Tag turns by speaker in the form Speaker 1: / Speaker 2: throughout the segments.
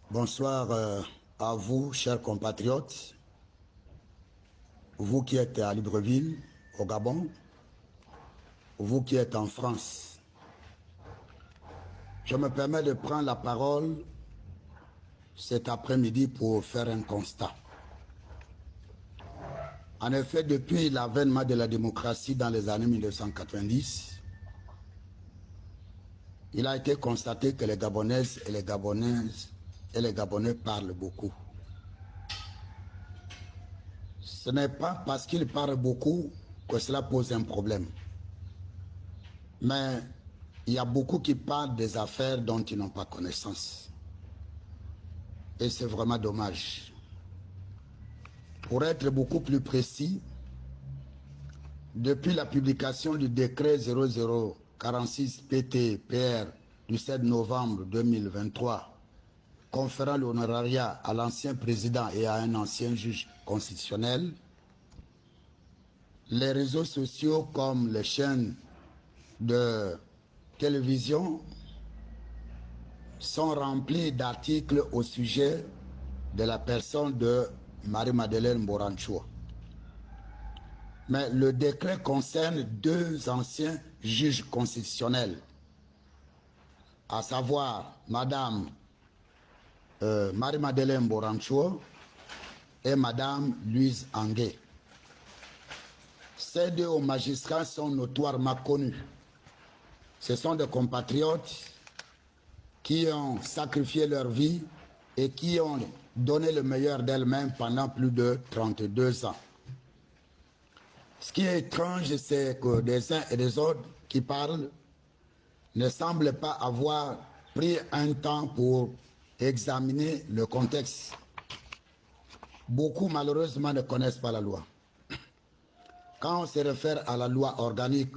Speaker 1: Bonsoir à vous, chers compatriotes, vous qui êtes à Libreville, au Gabon, vous qui êtes en France. Je me permets de prendre la parole cet après-midi pour faire un constat. En effet, depuis l'avènement de la démocratie dans les années 1990, il a été constaté que les Gabonaises et les Gabonaises et les Gabonais parlent beaucoup. Ce n'est pas parce qu'ils parlent beaucoup que cela pose un problème. Mais il y a beaucoup qui parlent des affaires dont ils n'ont pas connaissance. Et c'est vraiment dommage. Pour être beaucoup plus précis, depuis la publication du décret 0046 PT-PR du 7 novembre 2023, conférant l'honorariat à l'ancien président et à un ancien juge constitutionnel, les réseaux sociaux comme les chaînes de télévision sont remplis d'articles au sujet de la personne de Marie-Madeleine Moranchoa. Mais le décret concerne deux anciens juges constitutionnels, à savoir Madame Marie-Madeleine Moranchoa et Madame Louise Angué. Ces deux magistrats sont notoirement connus. Ce sont des compatriotes qui ont sacrifié leur vie et qui ont donné le meilleur d'elles-mêmes pendant plus de 32 ans. Ce qui est étrange, c'est que des uns et des autres qui parlent ne semblent pas avoir pris un temps pour examiner le contexte. Beaucoup, malheureusement, ne connaissent pas la loi. Quand on se réfère à la loi organique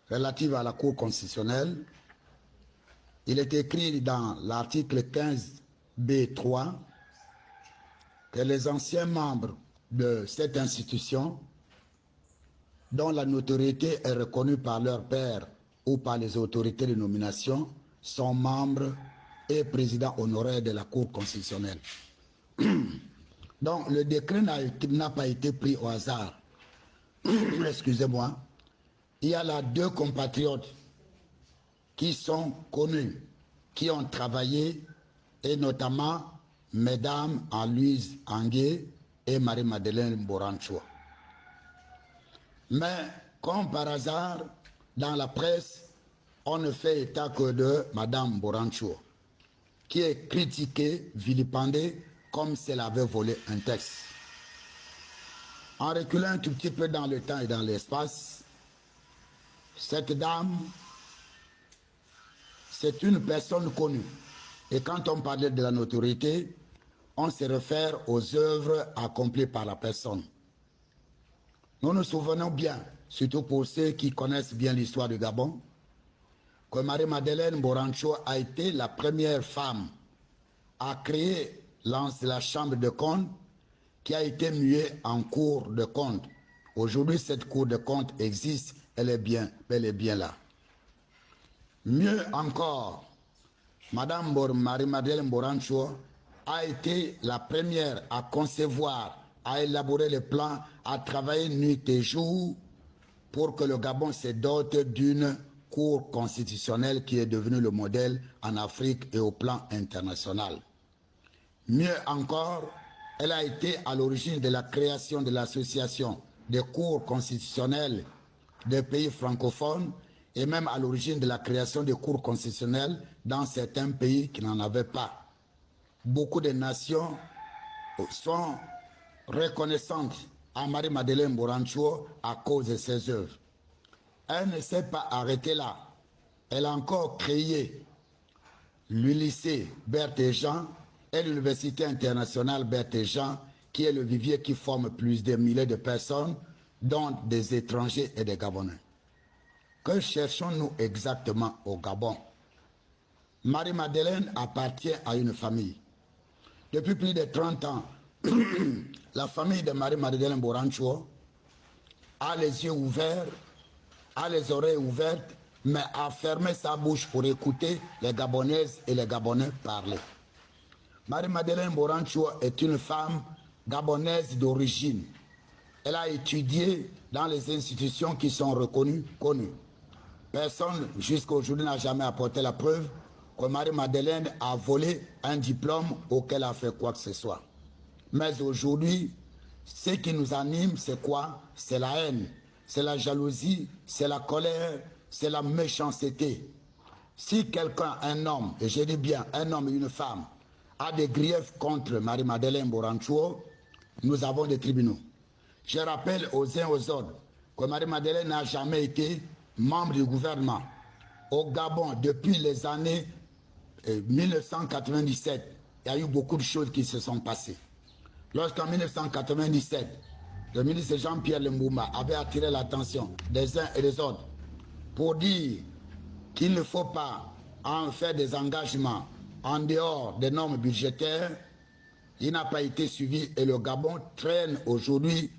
Speaker 1: relative à la Cour constitutionnelle, il est écrit dans l'article 15b3 que les anciens membres de cette institution, dont la notoriété est reconnue par leur père ou par les autorités de nomination, sont membres et présidents honoraires de la Cour constitutionnelle. Donc le décret n'a pas été pris au hasard. Excusez-moi. Il y a là deux compatriotes qui sont connus, qui ont travaillé, et notamment Mesdames Louise Angué et Marie-Madeleine Moranchoa. Mais, comme par hasard, dans la presse, on ne fait état que de Madame Moranchoa, qui est critiquée, vilipendée, comme si elle avait volé un texte. En reculant un tout petit peu dans le temps et dans l'espace, cette dame, c'est une personne connue. Et quand on parlait de la notoriété, on se réfère aux œuvres accomplies par la personne. Nous nous souvenons bien, surtout pour ceux qui connaissent bien l'histoire du Gabon, que Marie-Madeleine Moranchoa a été la première femme à créer la chambre de compte qui a été muée en cour de compte. Aujourd'hui, cette cour de compte existe, elle est bien là. Mieux encore, Madame Marie-Madeleine Moranchoa a été la première à concevoir, à élaborer les plans, à travailler nuit et jour pour que le Gabon se dote d'une cour constitutionnelle qui est devenue le modèle en Afrique et au plan international. Mieux encore, elle a été à l'origine de la création de l'association des cours constitutionnelles des pays francophones et même à l'origine de la création des cours constitutionnelles dans certains pays qui n'en avaient pas. Beaucoup de nations sont reconnaissantes à Marie-Madeleine Moranchoa à cause de ses œuvres. Elle ne s'est pas arrêtée là. Elle a encore créé le lycée Berthe-Jean et l'Université internationale Berthe-Jean, qui est le vivier qui forme plus de milliers de personnes, dont des étrangers et des Gabonais. Que cherchons-nous exactement au Gabon? Marie-Madeleine appartient à une famille. Depuis plus de 30 ans, la famille de Marie-Madeleine Moranchoa a les yeux ouverts, a les oreilles ouvertes, mais a fermé sa bouche pour écouter les Gabonaises et les Gabonais parler. Marie-Madeleine Moranchua est une femme gabonaise d'origine. Elle a étudié dans les institutions qui sont reconnues, connues. Personne jusqu'à aujourd'hui n'a jamais apporté la preuve que Marie-Madeleine a volé un diplôme auquel elle a fait quoi que ce soit. Mais aujourd'hui, ce qui nous anime, c'est quoi? C'est la haine, c'est la jalousie, c'est la colère, c'est la méchanceté. Si quelqu'un, un homme, et je dis bien un homme et une femme, a des griefs contre Marie-Madeleine Moranchua, nous avons des tribunaux. Je rappelle aux uns aux autres que Marie-Madeleine n'a jamais été membre du gouvernement. Au Gabon, depuis les années 1997, il y a eu beaucoup de choses qui se sont passées. Lorsqu'en 1997, le ministre Jean-Pierre Lumumba avait attiré l'attention des uns et des autres pour dire qu'il ne faut pas en faire des engagements en dehors des normes budgétaires, il n'a pas été suivi et le Gabon traîne aujourd'hui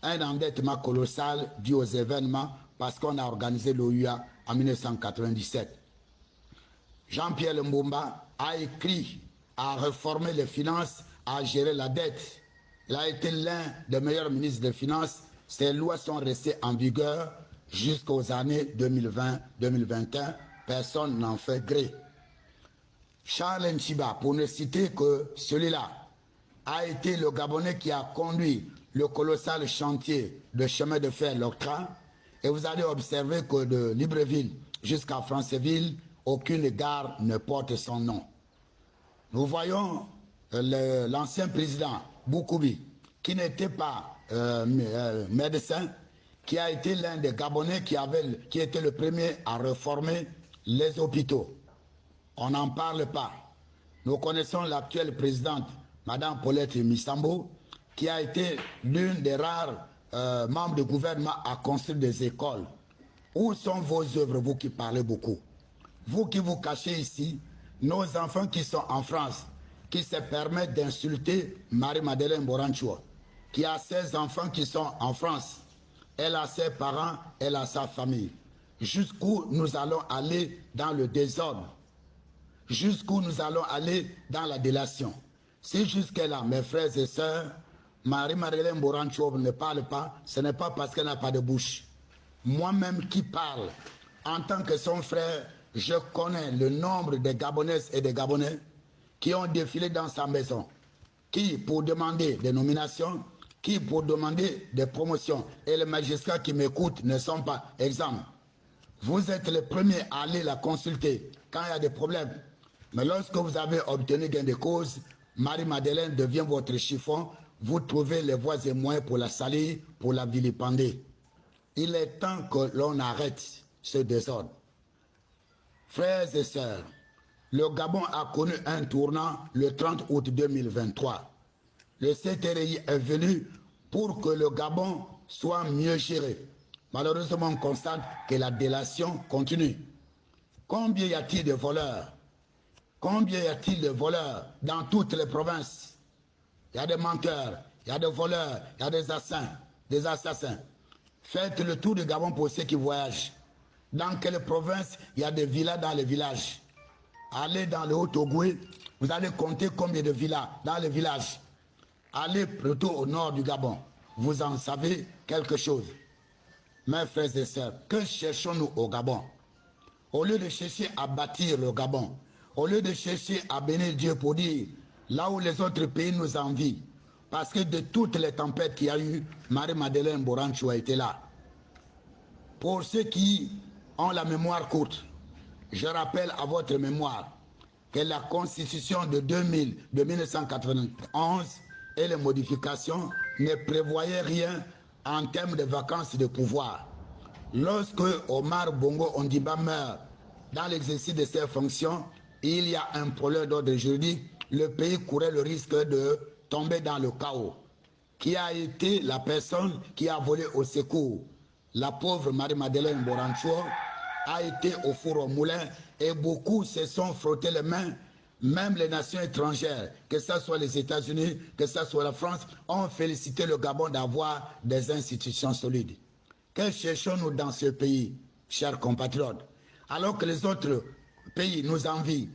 Speaker 1: un endettement colossal dû aux événements parce qu'on a organisé l'OUA en 1997. Jean-Pierre Lumumba a écrit à réformer les finances, à gérer la dette. Il a été l'un des meilleurs ministres des Finances. Ces lois sont restées en vigueur jusqu'aux années 2020-2021. Personne n'en fait gré. Charles Nchiba, pour ne citer que celui-là, a été le Gabonais qui a conduit le colossal chantier de chemin de fer Loctra. Et vous allez observer que de Libreville jusqu'à Franceville, aucune gare ne porte son nom. Nous voyons l'ancien président Boukoubi, qui n'était pas médecin, qui a été l'un des Gabonais qui était le premier à réformer les hôpitaux. On n'en parle pas. Nous connaissons l'actuelle présidente, Mme Paulette Missambo, qui a été l'une des rares membres du gouvernement à construire des écoles. Où sont vos œuvres, vous qui parlez beaucoup? Vous qui vous cachez ici, nos enfants qui sont en France, qui se permettent d'insulter Marie-Madeleine Moranchua, qui a ses enfants qui sont en France. Elle a ses parents, elle a sa famille. Jusqu'où nous allons aller dans le désordre? Jusqu'où nous allons aller dans la délation? Si jusque-là, mes frères et sœurs, Marie-Madeleine Moranchua ne parle pas, ce n'est pas parce qu'elle n'a pas de bouche. Moi-même qui parle, en tant que son frère, je connais le nombre de Gabonaises et de Gabonais qui ont défilé dans sa maison, qui pour demander des nominations, qui pour demander des promotions. Et les magistrats qui m'écoutent ne sont pas exempts. Vous êtes les premiers à aller la consulter quand il y a des problèmes. Mais lorsque vous avez obtenu gain de cause, Marie-Madeleine devient votre chiffon, vous trouvez les voies et moyens pour la salir, pour la vilipender. Il est temps que l'on arrête ce désordre. Frères et sœurs, le Gabon a connu un tournant le 30 août 2023. Le CTRI est venu pour que le Gabon soit mieux géré. Malheureusement, on constate que la délation continue. Combien y a-t-il de voleurs? Combien y a-t-il de voleurs dans toutes les provinces? Il y a des menteurs, il y a des voleurs, il y a des assassins. Faites le tour du Gabon pour ceux qui voyagent. Dans quelle province il y a des villas dans les villages? Allez dans le Haut-Ogoué, vous allez compter combien de villas dans les villages. Allez plutôt au nord du Gabon, vous en savez quelque chose. Mes frères et sœurs, que cherchons-nous au Gabon? Au lieu de chercher à bâtir le Gabon, au lieu de chercher à bénir Dieu pour dire là où les autres pays nous envient, parce que de toutes les tempêtes qu'il y a eu, Marie-Madeleine Moranchua était là. Pour ceux qui ont la mémoire courte, je rappelle à votre mémoire que la Constitution de 1991 et les modifications ne prévoyaient rien en termes de vacances de pouvoir. Lorsque Omar Bongo Ondimba meurt dans l'exercice de ses fonctions, il y a un problème d'ordre juridique, le pays courait le risque de tomber dans le chaos. Qui a été la personne qui a volé au secours? La pauvre Marie-Madeleine Moranchua a été au four au moulin et beaucoup se sont frottés les mains. Même les nations étrangères, que ce soit les États-Unis, que ce soit la France, ont félicité le Gabon d'avoir des institutions solides. Que cherchons-nous dans ce pays, chers compatriotes? Alors que les autres pays nous envient,